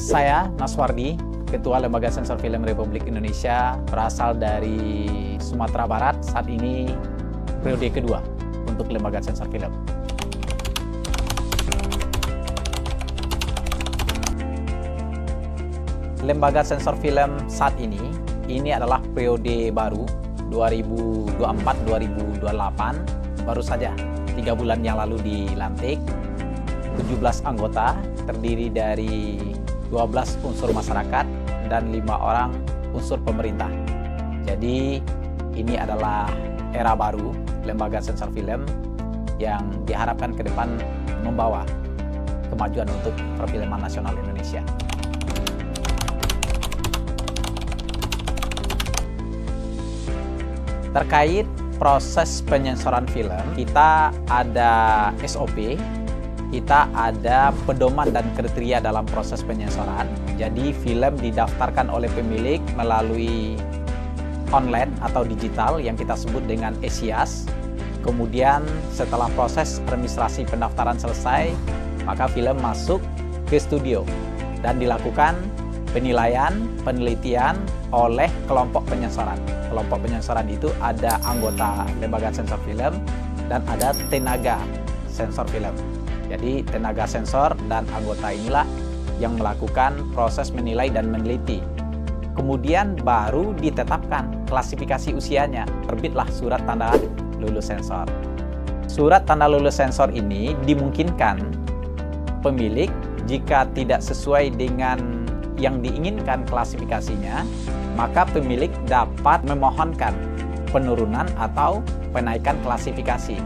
Saya Naswardi, Ketua Lembaga Sensor Film Republik Indonesia, berasal dari Sumatera Barat. Saat ini periode kedua untuk Lembaga Sensor Film. Lembaga Sensor Film saat ini adalah periode baru 2024-2028. Baru saja 3 bulan yang lalu dilantik. 17 anggota terdiri dari 12 unsur masyarakat dan 5 orang unsur pemerintah. Jadi ini adalah era baru Lembaga Sensor Film yang diharapkan ke depan membawa kemajuan untuk perfilman nasional Indonesia. Terkait proses penyensoran film, kita ada SOP, kita ada pedoman dan kriteria dalam proses penyensoran. Jadi film didaftarkan oleh pemilik melalui online atau digital yang kita sebut dengan ESIAS. Kemudian setelah proses administrasi pendaftaran selesai, maka film masuk ke studio dan dilakukan penilaian, penelitian oleh kelompok penyensoran. Kelompok penyensoran itu ada anggota Lembaga Sensor Film dan ada tenaga sensor film. Jadi tenaga sensor dan anggota inilah yang melakukan proses menilai dan meneliti. Kemudian baru ditetapkan klasifikasi usianya. Terbitlah surat tanda lulus sensor. Surat tanda lulus sensor ini dimungkinkan pemilik jika tidak sesuai dengan yang diinginkan klasifikasinya, maka pemilik dapat memohonkan penurunan atau penaikan klasifikasi.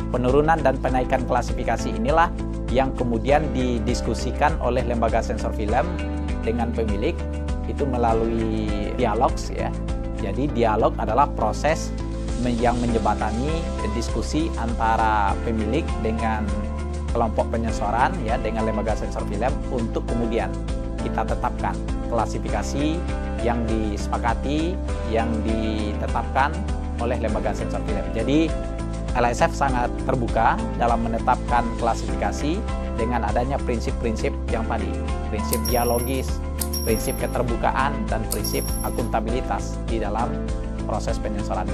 Penurunan dan penaikan klasifikasi inilah yang kemudian didiskusikan oleh Lembaga Sensor Film dengan pemilik, itu melalui dialog ya. Jadi dialog adalah proses yang menjembatani diskusi antara pemilik dengan kelompok penyensoran ya, dengan Lembaga Sensor Film untuk kemudian kita tetapkan klasifikasi yang disepakati, yang ditetapkan oleh Lembaga Sensor Film. Jadi LSF sangat terbuka dalam menetapkan klasifikasi dengan adanya prinsip-prinsip yang tadi, prinsip dialogis, prinsip keterbukaan, dan prinsip akuntabilitas di dalam proses penyensorannya.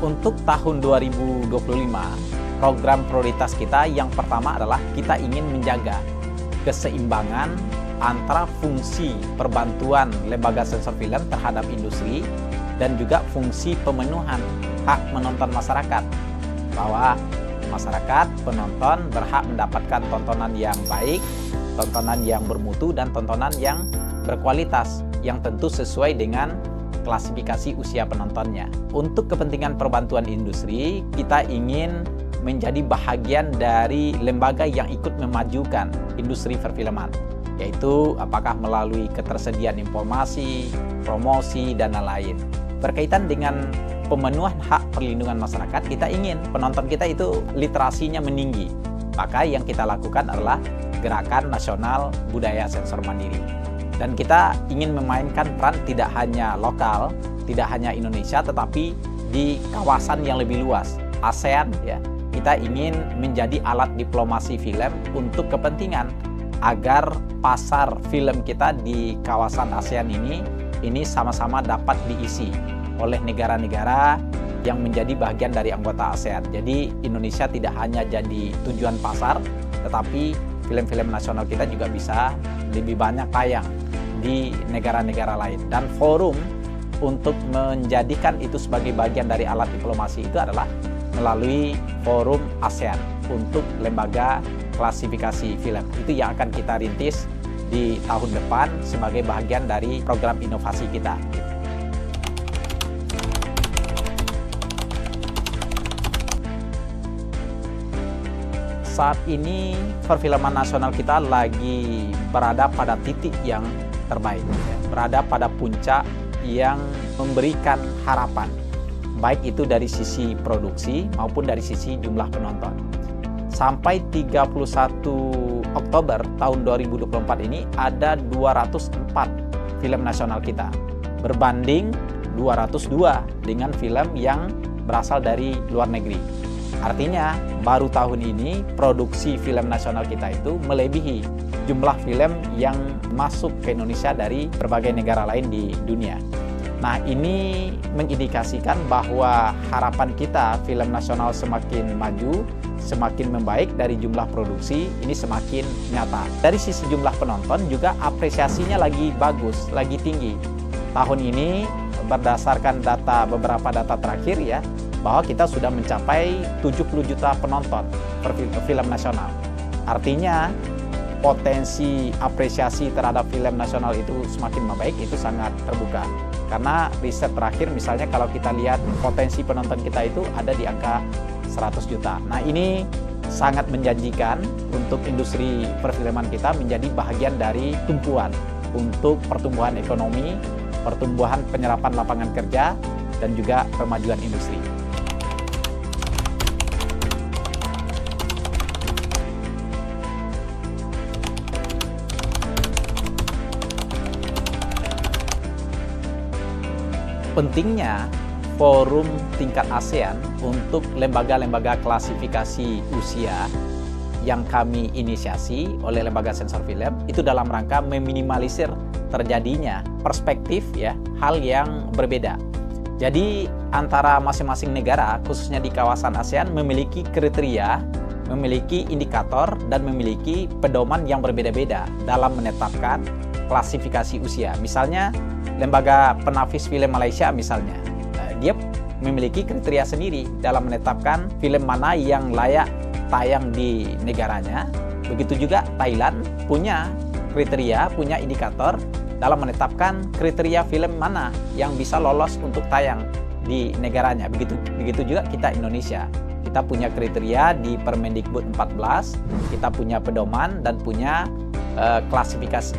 Untuk tahun 2025, program prioritas kita yang pertama adalah kita ingin menjaga keseimbangan antara fungsi perbantuan Lembaga Sensor Film terhadap industri dan juga fungsi pemenuhan hak menonton masyarakat. Bahwa masyarakat, penonton berhak mendapatkan tontonan yang baik, tontonan yang bermutu, dan tontonan yang berkualitas, yang tentu sesuai dengan klasifikasi usia penontonnya. Untuk kepentingan perbantuan industri, kita ingin menjadi bahagian dari lembaga yang ikut memajukan industri perfilman, yaitu apakah melalui ketersediaan informasi, promosi, dan lain-lain. Berkaitan dengan pemenuhan hak perlindungan masyarakat, kita ingin penonton kita itu literasinya meninggi. Maka yang kita lakukan adalah Gerakan Nasional Budaya Sensor Mandiri. Dan kita ingin memainkan peran tidak hanya lokal, tidak hanya Indonesia, tetapi di kawasan yang lebih luas, ASEAN ya. Kita ingin menjadi alat diplomasi film untuk kepentingan agar pasar film kita di kawasan ASEAN ini sama-sama dapat diisi oleh negara-negara yang menjadi bagian dari anggota ASEAN. Jadi Indonesia tidak hanya jadi tujuan pasar, tetapi film-film nasional kita juga bisa lebih banyak tayang di negara-negara lain. Dan forum untuk menjadikan itu sebagai bagian dari alat diplomasi itu adalah melalui forum ASEAN untuk lembaga klasifikasi film. Itu yang akan kita rintis di tahun depan sebagai bagian dari program inovasi kita. Saat ini perfilman nasional kita lagi berada pada titik yang terbaik, berada pada puncak yang memberikan harapan, baik itu dari sisi produksi maupun dari sisi jumlah penonton. Sampai 31 Oktober tahun 2024 ini ada 204 film nasional kita, berbanding 202 dengan film yang berasal dari luar negeri. Artinya, baru tahun ini produksi film nasional kita itu melebihi jumlah film yang masuk ke Indonesia dari berbagai negara lain di dunia. Nah, ini mengindikasikan bahwa harapan kita film nasional semakin maju, semakin membaik dari jumlah produksi, ini semakin nyata. Dari sisi jumlah penonton juga apresiasinya lagi bagus, lagi tinggi. Tahun ini berdasarkan beberapa data terakhir ya, bahwa kita sudah mencapai 70 juta penonton per film nasional. Artinya potensi apresiasi terhadap film nasional itu semakin membaik, itu sangat terbuka. Karena riset terakhir misalnya kalau kita lihat potensi penonton kita itu ada di angka 100 juta. Nah, ini sangat menjanjikan untuk industri perfilman kita menjadi bagian dari tumpuan untuk pertumbuhan ekonomi, pertumbuhan penyerapan lapangan kerja, dan juga kemajuan industri. Pentingnya forum tingkat ASEAN untuk lembaga-lembaga klasifikasi usia yang kami inisiasi oleh lembaga sensor film itu dalam rangka meminimalisir terjadinya perspektif ya, hal yang berbeda. Jadi antara masing-masing negara, khususnya di kawasan ASEAN, memiliki kriteria, memiliki indikator, dan memiliki pedoman yang berbeda-beda dalam menetapkan klasifikasi usia. Misalnya lembaga penafis film Malaysia misalnya, dia memiliki kriteria sendiri dalam menetapkan film mana yang layak tayang di negaranya. Begitu juga Thailand punya kriteria, punya indikator dalam menetapkan kriteria film mana yang bisa lolos untuk tayang di negaranya. Begitu juga kita Indonesia. Kita punya kriteria di Permendikbud 14, kita punya pedoman dan punya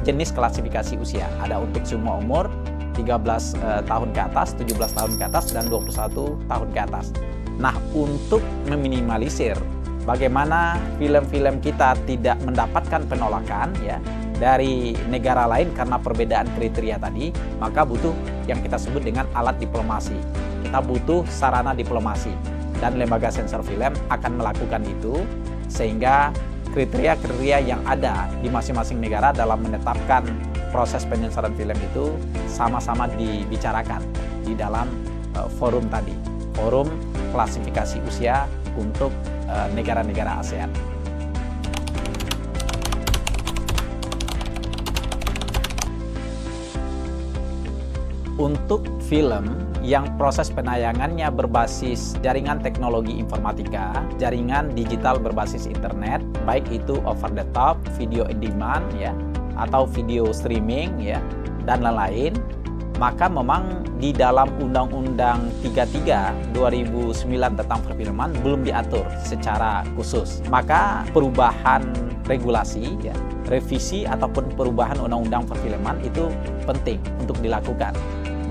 jenis klasifikasi usia. Ada untuk semua umur, 13 tahun ke atas, 17 tahun ke atas, dan 21 tahun ke atas. Nah, untuk meminimalisir bagaimana film-film kita tidak mendapatkan penolakan ya dari negara lain karena perbedaan kriteria tadi, maka butuh yang kita sebut dengan alat diplomasi. Kita butuh sarana diplomasi, dan lembaga sensor film akan melakukan itu sehingga kriteria-kriteria yang ada di masing-masing negara dalam menetapkan proses penyensoran film itu sama-sama dibicarakan di dalam forum tadi, forum klasifikasi usia untuk negara-negara ASEAN. Untuk film yang proses penayangannya berbasis jaringan teknologi informatika, jaringan digital berbasis internet, baik itu over the top, video on demand ya, atau video streaming ya, dan lain-lain, maka memang di dalam Undang-Undang 33 2009 tentang perfilman belum diatur secara khusus. Maka perubahan regulasi ya, revisi ataupun perubahan Undang-Undang perfilman itu penting untuk dilakukan.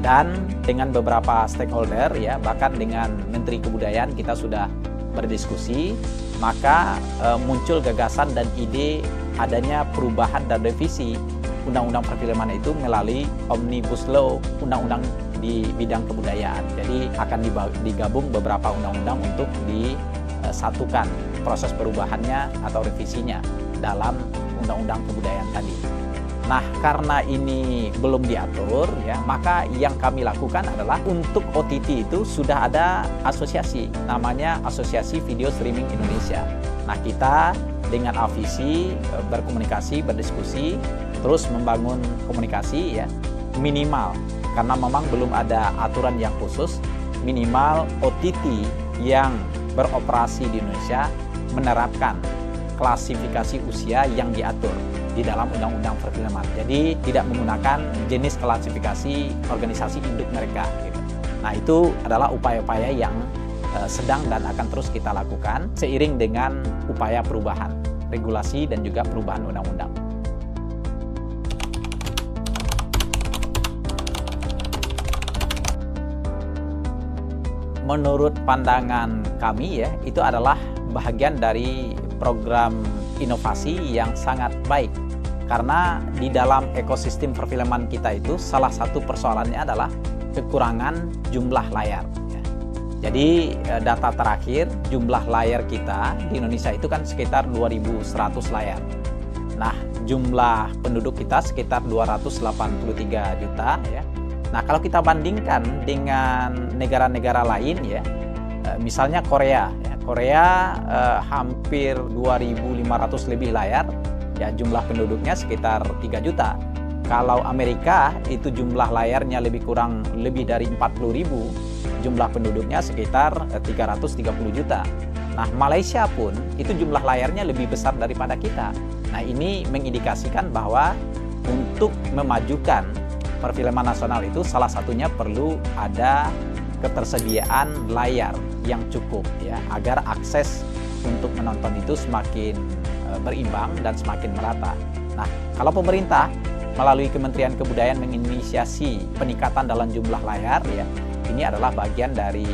Dan dengan beberapa stakeholder ya, bahkan dengan Menteri Kebudayaan kita sudah berdiskusi, maka muncul gagasan dan ide adanya perubahan dan revisi Undang-Undang perfilman itu melalui Omnibus Law, undang-undang di bidang kebudayaan. Jadi akan digabung beberapa undang-undang untuk disatukan proses perubahannya atau revisinya dalam Undang-Undang kebudayaan tadi. Nah, karena ini belum diatur ya, maka yang kami lakukan adalah untuk OTT itu sudah ada asosiasi, namanya Asosiasi Video Streaming Indonesia. Nah, kita dengan AVISI berkomunikasi, berdiskusi, terus membangun komunikasi ya, minimal karena memang belum ada aturan yang khusus, minimal OTT yang beroperasi di Indonesia menerapkan klasifikasi usia yang diatur di dalam Undang-Undang Perfilman. Jadi tidak menggunakan jenis klasifikasi organisasi induk mereka gitu. Nah, itu adalah upaya-upaya yang sedang dan akan terus kita lakukan seiring dengan upaya perubahan regulasi dan juga perubahan undang-undang. Menurut pandangan kami ya, itu adalah bahagian dari program inovasi yang sangat baik. Karena di dalam ekosistem perfilman kita itu salah satu persoalannya adalah kekurangan jumlah layar. Jadi data terakhir jumlah layar kita di Indonesia itu kan sekitar 2.100 layar. Nah, jumlah penduduk kita sekitar 283 juta ya. Nah, kalau kita bandingkan dengan negara-negara lain ya, misalnya Korea ya. Korea hampir 2.500 lebih layar ya, jumlah penduduknya sekitar 3 juta. Kalau Amerika itu jumlah layarnya lebih dari 40.000, jumlah penduduknya sekitar 330 juta. Nah, Malaysia pun itu jumlah layarnya lebih besar daripada kita. Nah, ini mengindikasikan bahwa untuk memajukan perfilman nasional itu salah satunya perlu ada ketersediaan layar yang cukup ya, agar akses untuk menonton itu semakin berimbang dan semakin merata. Nah, kalau pemerintah melalui Kementerian Kebudayaan menginisiasi peningkatan dalam jumlah layar ya, ini adalah bagian dari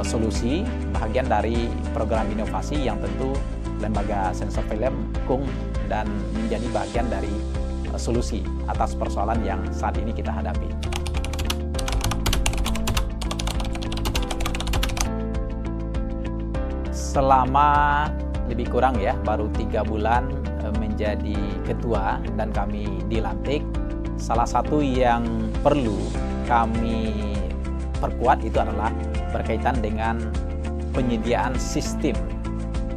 solusi, bagian dari program inovasi yang tentu Lembaga Sensor Film dukung dan menjadi bagian dari solusi atas persoalan yang saat ini kita hadapi. Selama lebih kurang ya, baru 3 bulan menjadi ketua dan kami dilantik, salah satu yang perlu kami perkuat itu adalah berkaitan dengan penyediaan sistem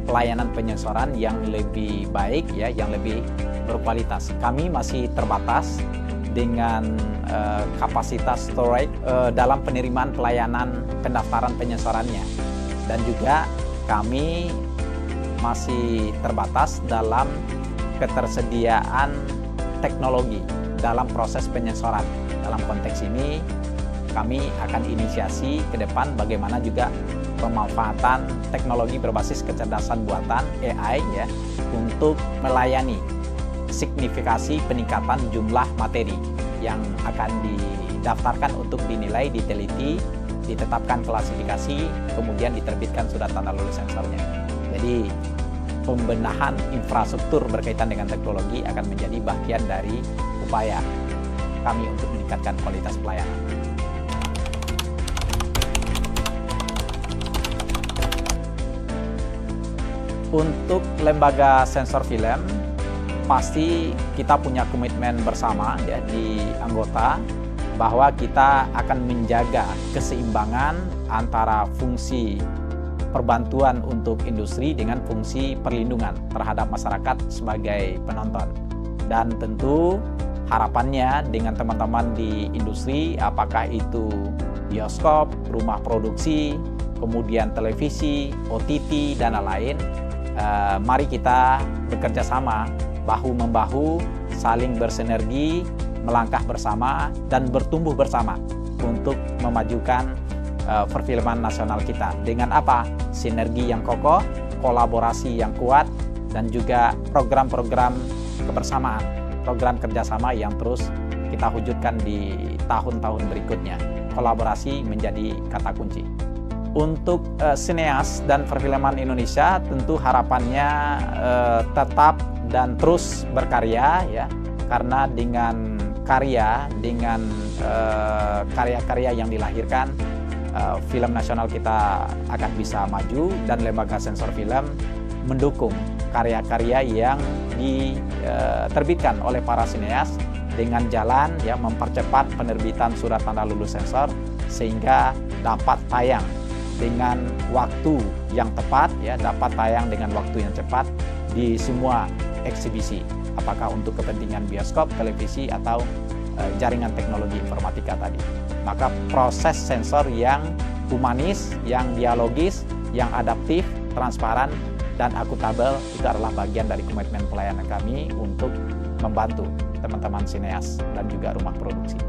pelayanan penyensoran yang lebih baik ya, yang lebih berkualitas. Kami masih terbatas dengan kapasitas storage dalam penerimaan pelayanan pendaftaran penyensorannya, dan juga kami masih terbatas dalam ketersediaan teknologi dalam proses penyensoran. Dalam konteks ini, kami akan inisiasi ke depan bagaimana juga pemanfaatan teknologi berbasis kecerdasan buatan AI ya, untuk melayani signifikasi peningkatan jumlah materi yang akan didaftarkan untuk dinilai, diteliti, ditetapkan klasifikasi, kemudian diterbitkan surat tanda lulus sensornya. Jadi pembenahan infrastruktur berkaitan dengan teknologi akan menjadi bagian dari upaya kami untuk meningkatkan kualitas pelayanan. Untuk Lembaga Sensor Film, pasti kita punya komitmen bersama ya di anggota bahwa kita akan menjaga keseimbangan antara fungsi perbantuan untuk industri dengan fungsi perlindungan terhadap masyarakat sebagai penonton. Dan tentu harapannya dengan teman-teman di industri, apakah itu bioskop, rumah produksi, kemudian televisi, OTT, dan lain-lain, mari kita bekerja sama, bahu-membahu, saling bersinergi, melangkah bersama, dan bertumbuh bersama untuk memajukan perfilman nasional kita. Dengan apa? Sinergi yang kokoh, kolaborasi yang kuat, dan juga program-program kebersamaan, program kerjasama yang terus kita wujudkan di tahun-tahun berikutnya. Kolaborasi menjadi kata kunci. Untuk sineas dan perfilman Indonesia, tentu harapannya tetap dan terus berkarya ya, karena dengan karya, dengan karya-karya yang dilahirkan, film nasional kita akan bisa maju, dan Lembaga Sensor Film mendukung karya-karya yang diterbitkan oleh para sineas dengan jalan ya, mempercepat penerbitan surat tanda lulus sensor sehingga dapat tayang dengan waktu yang tepat ya, dapat tayang dengan waktu yang cepat di semua eksibisi, apakah untuk kepentingan bioskop, televisi, atau jaringan teknologi informatika tadi. Maka proses sensor yang humanis, yang dialogis, yang adaptif, transparan, dan akuntabel itu adalah bagian dari komitmen pelayanan kami untuk membantu teman-teman sineas dan juga rumah produksi.